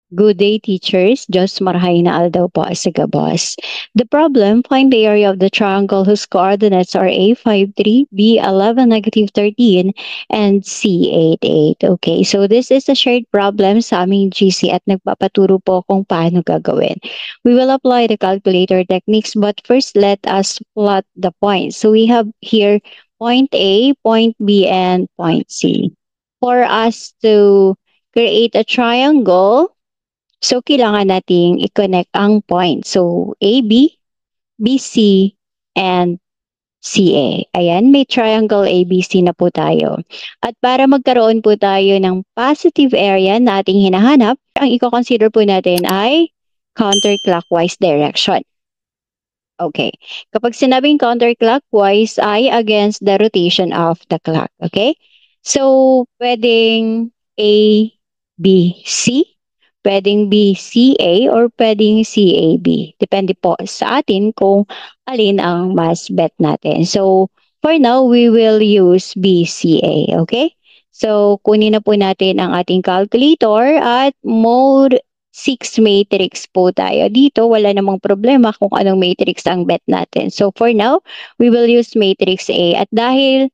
Good day, teachers. Diyos marahay na aldaw po sa gabos. The problem, find the area of the triangle whose coordinates are A5, 3, B11, -13, and C8, 8. Okay, so this is a shared problem sa aming GC at nagpapaturo po kung paano gagawin. We will apply the calculator techniques, but first let us plot the points. So we have here point A, point B, and point C. For us to create a triangle, so kailangan nating i-connect ang point. So AB, BC, and CA. Ayan, may triangle ABC na po tayo. At para magkaroon po tayo ng positive area na ating hinahanap, ang i-consider po natin ay counterclockwise direction. Okay. Kapag sinabing counterclockwise ay against the rotation of the clock. Okay? So, pwedeng A, B, C, pwedeng B, C, A, or pwedeng C, A, B. Depende po sa atin kung alin ang mas bet natin. So, for now, we will use B, C, A. Okay? So, kunin na po natin ang ating calculator at mode 6 matrix po tayo. Dito, wala namang problema kung anong matrix ang bet natin. So, for now, we will use matrix A. At dahil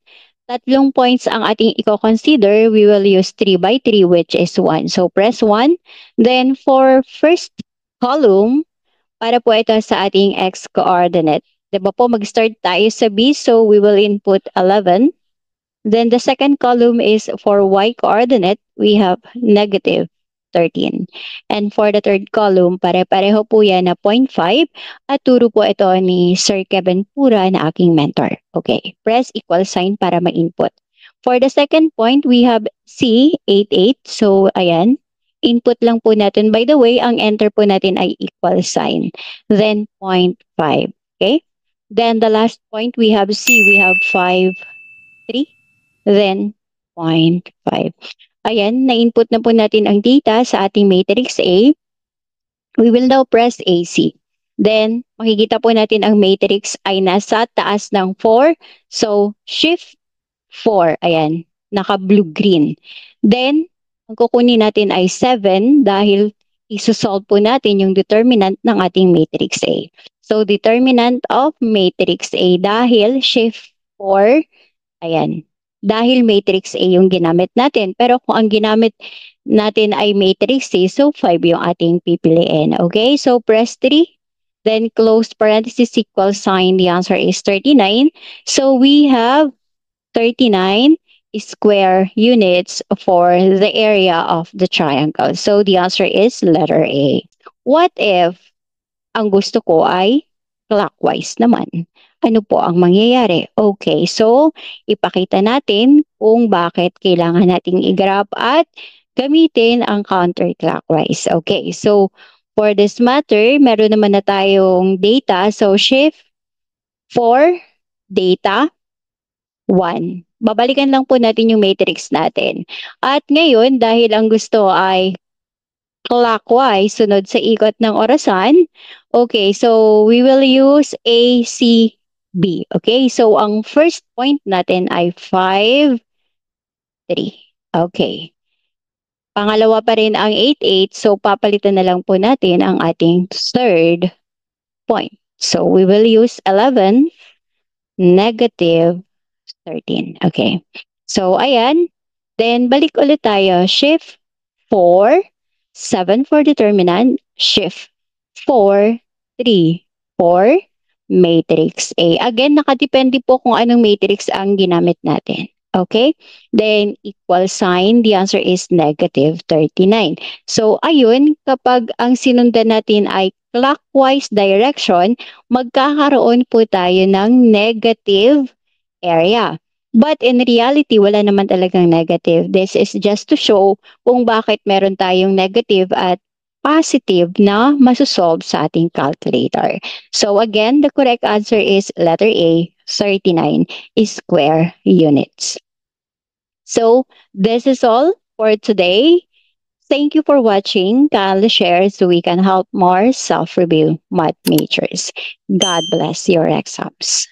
tatlong points ang ating i-consider, we will use 3 by 3, which is 1. So, press 1. Then, for first column, para po ito sa ating x coordinate. Diba po, mag-start tayo sa B, so we will input 11. Then, the second column is for y coordinate, we have -13. And for the third column, pare-pareho po yan na 0.5 at turo po ito ni Sir Kevin Pura na aking mentor. Okay, press equal sign para ma-input. For the second point, we have C, 88. So, ayan, input lang po natin. By the way, ang enter po natin ay equal sign. Then, 0.5. Okay? Then, the last point, we have C, we have 5, 3. Then, 0.5. Ayan, na-input na po natin ang data sa ating matrix A. We will now press AC. Then, makikita po natin ang matrix ay nasa taas ng 4. So, shift 4. Ayan, naka-blue-green. Then, ang kukunin natin ay 7 dahil isosolve po natin yung determinant ng ating matrix A. So, determinant of matrix A dahil shift 4, ayan, dahil matrix A yung ginamit natin. Pero kung ang ginamit natin ay matrix A, so 5 yung ating pipiliin. Okay, so press 3. Then close parenthesis equal sign. The answer is 39. So we have 39 square units for the area of the triangle. So the answer is letter A. What if ang gusto ko ay clockwise naman? Ano po ang mangyayari? Okay, so ipakita natin kung bakit kailangan nating i-graph at gamitin ang counterclockwise. Okay, so for this matter, meron naman na tayong data. So shift 4, data 1. Babalikan lang po natin yung matrix natin. At ngayon, dahil ang gusto ay clockwise, sunod sa ikot ng orasan. Okay, so we will use A, C, B. Okay, so ang first point natin ay 5, 3. Okay. Pangalawa pa rin ang 8, 8. So papalitan na lang po natin ang ating third point. So we will use 11, -13. Okay. So ayan. Then balik ulit tayo. Shift 4, 7 for determinant, shift 4, 3, 4, matrix A. Again, nakadepende po kung anong matrix ang ginamit natin. Okay? Then, equal sign, the answer is -39. So, ayun, kapag ang sinundan natin ay clockwise direction, magkakaroon po tayo ng negative area. But in reality, wala naman talagang negative. This is just to show kung bakit meron tayong negative at positive na masosolve sa ating calculator. So again, the correct answer is letter A, 39 square units. So this is all for today. Thank you for watching. Kindly share so we can help more self-review math majors. God bless your exams.